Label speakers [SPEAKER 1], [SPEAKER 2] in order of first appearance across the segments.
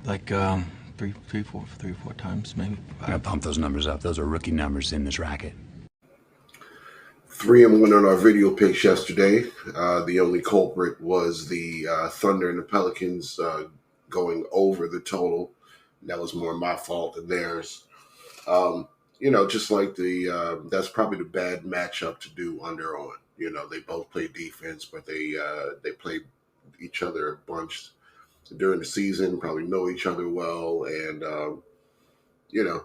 [SPEAKER 1] like three, four times maybe.
[SPEAKER 2] Gotta pump those numbers up. Those are rookie numbers in this racket.
[SPEAKER 3] 3-1 on our video picks yesterday. The only culprit was the Thunder and the Pelicans going over the total. That was more my fault than theirs. Just like that's probably the bad matchup to do under on. They both play defense, but they play each other a bunch during the season, probably know each other well, and that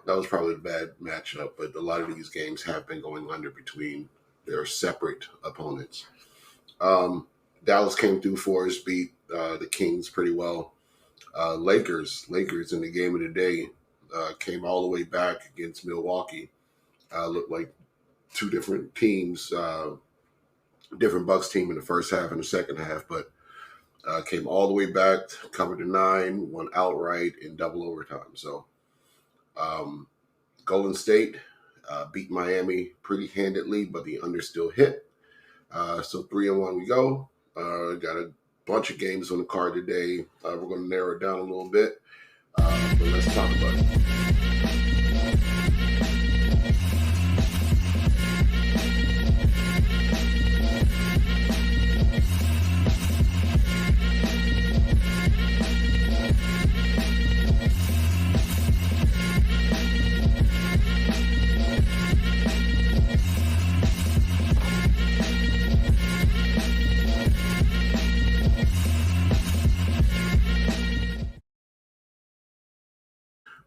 [SPEAKER 3] was probably a bad matchup. But a lot of these games have been going under between their separate opponents. Dallas came through for us, beat the Kings pretty well. Lakers in the game of the day came all the way back against Milwaukee. Looked like two different teams, different Bucks team in the first half and the second half, but came all the way back, covered the 9, won outright in double overtime. So Golden State beat Miami pretty handedly, but the under still hit. So 3-1 we go. Got a bunch of games on the card today. We're going to narrow it down a little bit, but let's talk about it.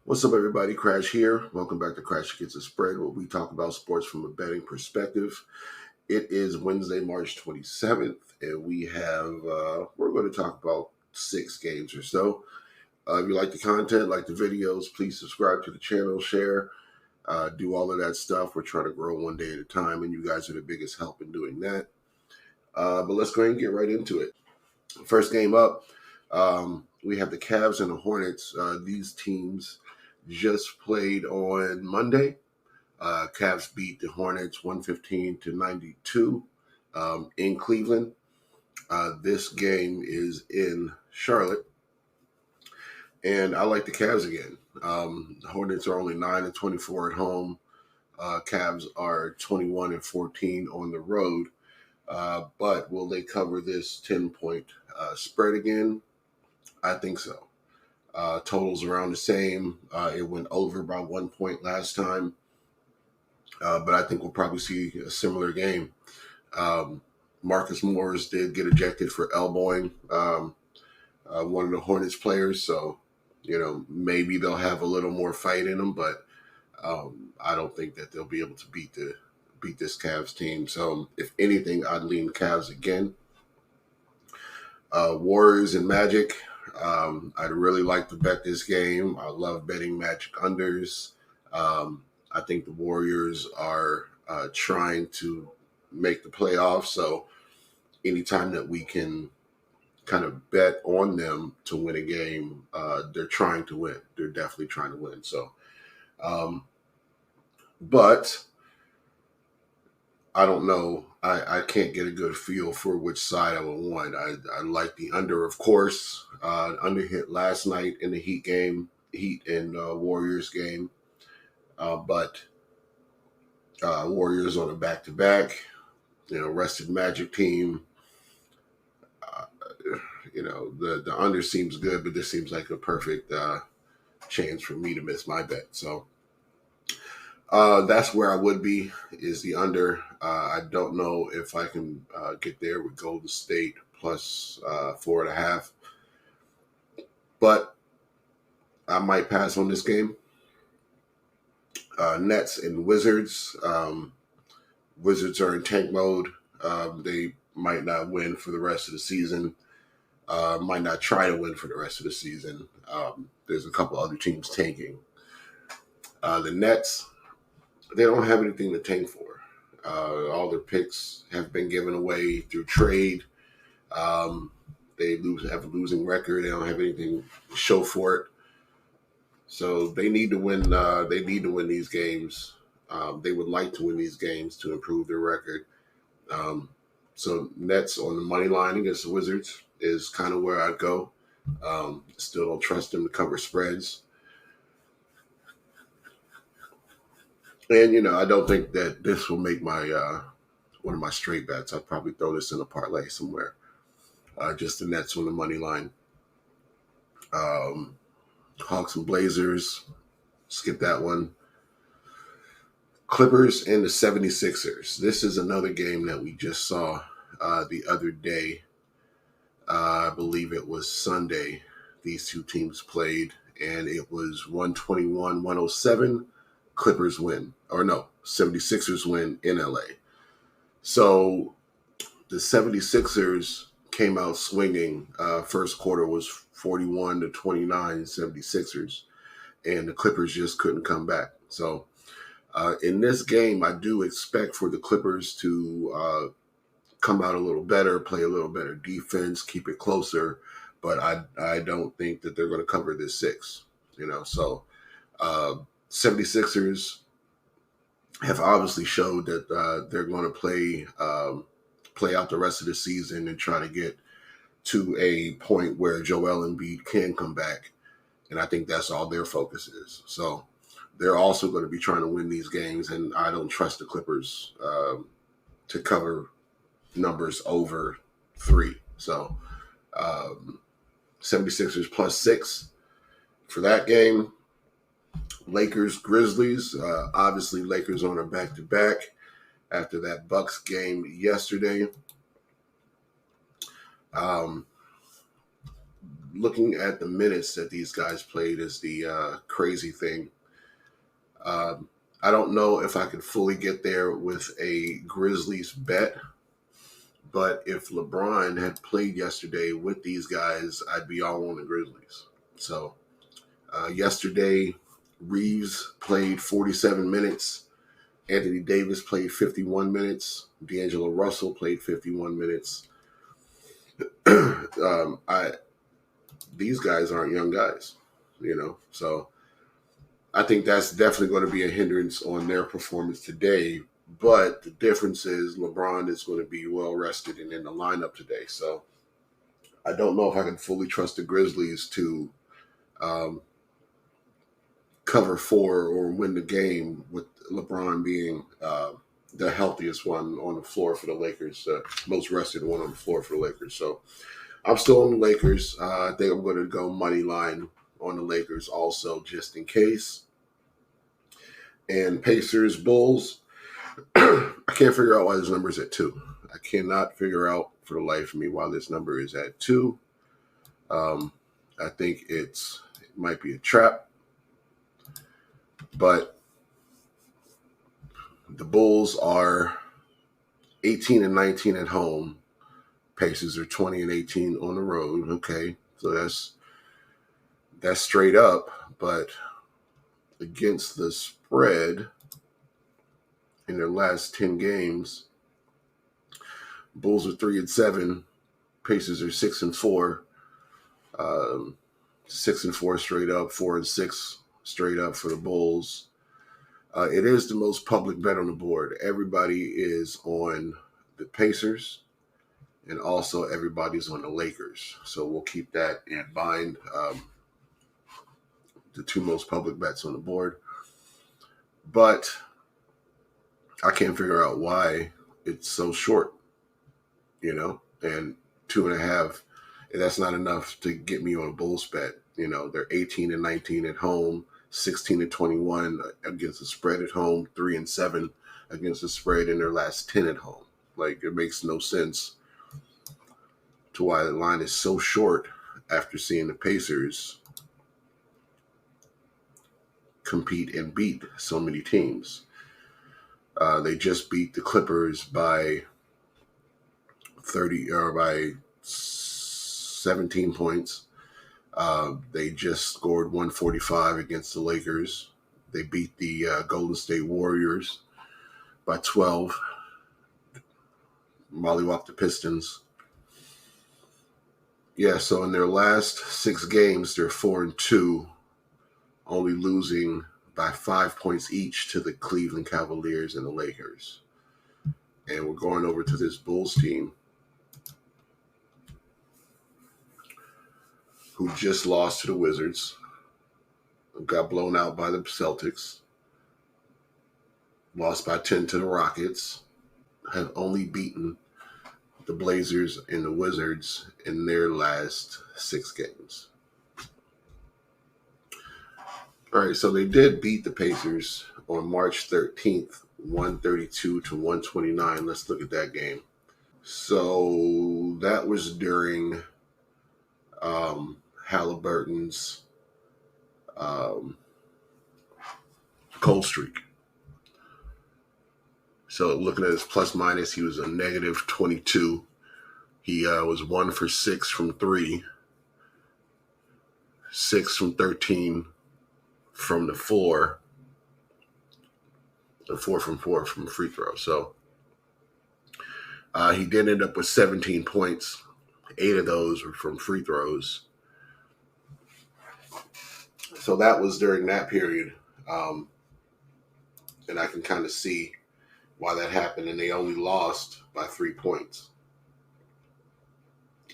[SPEAKER 3] What's up, everybody? Crash here. Welcome back to Crash Gets a Spread, where we talk about sports from a betting perspective. It is Wednesday, March 27th, and we're going to talk about 6 games or so. If you like the content, like the videos, please subscribe to the channel, share, do all of that stuff. We're trying to grow one day at a time, and you guys are the biggest help in doing that. But let's go ahead and get right into it. First game up, we have the Cavs and the Hornets. These teams just played on Monday. Cavs beat the Hornets 115-92 in Cleveland. This game is in Charlotte, and I like the Cavs again. The Hornets are only 9-24 at home. Cavs are 21-14 on the road. But will they cover this 10-point spread again? I think so. Totals around the same. It went over by 1 point last time. But I think we'll probably see a similar game. Marcus Morris did get ejected for elbowing one of the Hornets players. So, maybe they'll have a little more fight in them. But I don't think that they'll be able to beat this Cavs team. So, if anything, I'd lean Cavs again. Warriors and Magic. I'd really like to bet this game. I love betting Magic unders. I think the Warriors are trying to make the playoffs. So anytime that we can kind of bet on them to win a game, they're trying to win. They're definitely trying to win. So, but I don't know. I can't get a good feel for which side I would want. I like the under, of course. Under hit last night in the Heat and Warriors game. But Warriors on a back-to-back, rested Magic team. The under seems good, but this seems like a perfect chance for me to miss my bet. So that's where I would be, is the under. I don't know if I can get there with Golden State plus 4.5. But I might pass on this game. Nets and Wizards. Wizards are in tank mode. They might not win for the rest of the season. Might not try to win for the rest of the season. There's a couple other teams tanking. The Nets, they don't have anything to tank for. All their picks have been given away through trade. They have a losing record. They don't have anything to show for it. So they need to win. They need to win these games. They would like to win these games to improve their record. So Nets on the money line against the Wizards is kind of where I'd go. Still don't trust them to cover spreads. And, I don't think that this will make my one of my straight bets. I'd probably throw this in a parlay somewhere. Just the Nets on the money line. Hawks and Blazers, skip that one. Clippers and the 76ers. This is another game that we just saw the other day. I believe it was Sunday. These two teams played, and it was 121-107. Clippers win. Or no, 76ers win in LA. So the 76ers came out swinging. First quarter was 41-29 76ers, and the Clippers just couldn't come back. So in this game, I do expect for the Clippers to come out a little better, play a little better defense, keep it closer, but I don't think that they're going to cover this 6. So 76ers have obviously showed that they're going to play out the rest of the season and try to get to a point where Joel Embiid can come back. And I think that's all their focus is. So they're also going to be trying to win these games, and I don't trust the Clippers to cover numbers over 3. So 76ers +6 for that game. Lakers, Grizzlies. Obviously, Lakers on a back-to-back after that Bucks game yesterday. Looking at the minutes that these guys played is the crazy thing. I don't know if I could fully get there with a Grizzlies bet, but if LeBron had played yesterday with these guys, I'd be all on the Grizzlies. So yesterday, Reeves played 47 minutes. Anthony Davis played 51 minutes. D'Angelo Russell played 51 minutes. These guys aren't young guys, So I think that's definitely going to be a hindrance on their performance today. But the difference is LeBron is going to be well rested and in the lineup today. So I don't know if I can fully trust the Grizzlies to cover 4 or win the game with LeBron being the healthiest one on the floor for the Lakers, most rested one on the floor for the Lakers. So I'm still on the Lakers. I think I'm going to go money line on the Lakers also, just in case. And Pacers, Bulls. I can't figure out why this number is at 2. I cannot figure out for the life of me why this number is at 2. I think it might be a trap. But the Bulls are 18-19 at home. Pacers are 20-18 on the road. Okay, so that's straight up. But against the spread in their last 10 games, Bulls are 3-7. Pacers are 6-4. 6-4 straight up. 4-6 straight up for the Bulls. It is the most public bet on the board. Everybody is on the Pacers, and also everybody's on the Lakers. So we'll keep that in mind. The 2 most public bets on the board. But I can't figure out why it's so short, and 2.5, that's not enough to get me on a Bulls bet. They're 18-19 at home, 16-21 against the spread at home, 3-7 against the spread in their last 10 at home. Like, it makes no sense to why the line is so short after seeing the Pacers compete and beat so many teams. They just beat the Clippers by 30 or by 17 points. They just scored 145 against the Lakers. They beat the Golden State Warriors by 12. Mollywop the Pistons. Yeah, so in their last 6 games, they're 4-2, only losing by 5 points each to the Cleveland Cavaliers and the Lakers. And we're going over to this Bulls team, who just lost to the Wizards, got blown out by the Celtics, lost by 10 to the Rockets, have only beaten the Blazers and the Wizards in their last 6 games. All right, so they did beat the Pacers on March 13th, 132 to 129. Let's look at that game. So that was during Halliburton's cold streak. So looking at his plus minus, he was a negative 22. He was 1 for 6 from 3, 6 from 13 from the floor, and 4 from 4 from free throw. So he did end up with 17 points. 8 of those were from free throws. So that was during that period. And I can kind of see why that happened. And they only lost by 3 points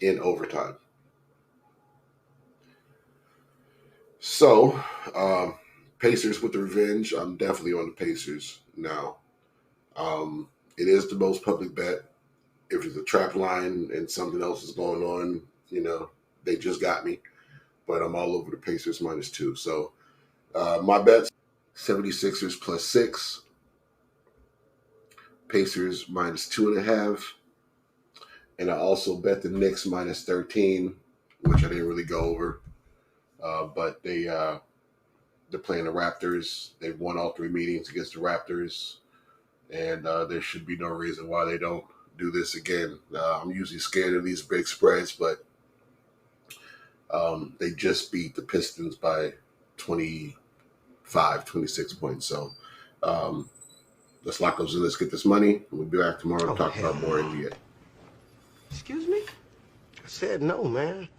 [SPEAKER 3] in overtime. So, Pacers with the revenge. I'm definitely on the Pacers now. It is the most public bet. If it's a trap line and something else is going on, they just got me. But I'm all over the Pacers -2. So, my bets, 76ers plus 6. Pacers -2.5. And I also bet the Knicks -13, which I didn't really go over. But they're playing the Raptors. They've won all 3 meetings against the Raptors. And there should be no reason why they don't do this again. I'm usually scared of these big spreads, but they just beat the Pistons by 25, 26 points. So let's lock those in. Let's get this money. We'll be back tomorrow to talk about more NBA.
[SPEAKER 4] Excuse me? I said no, man.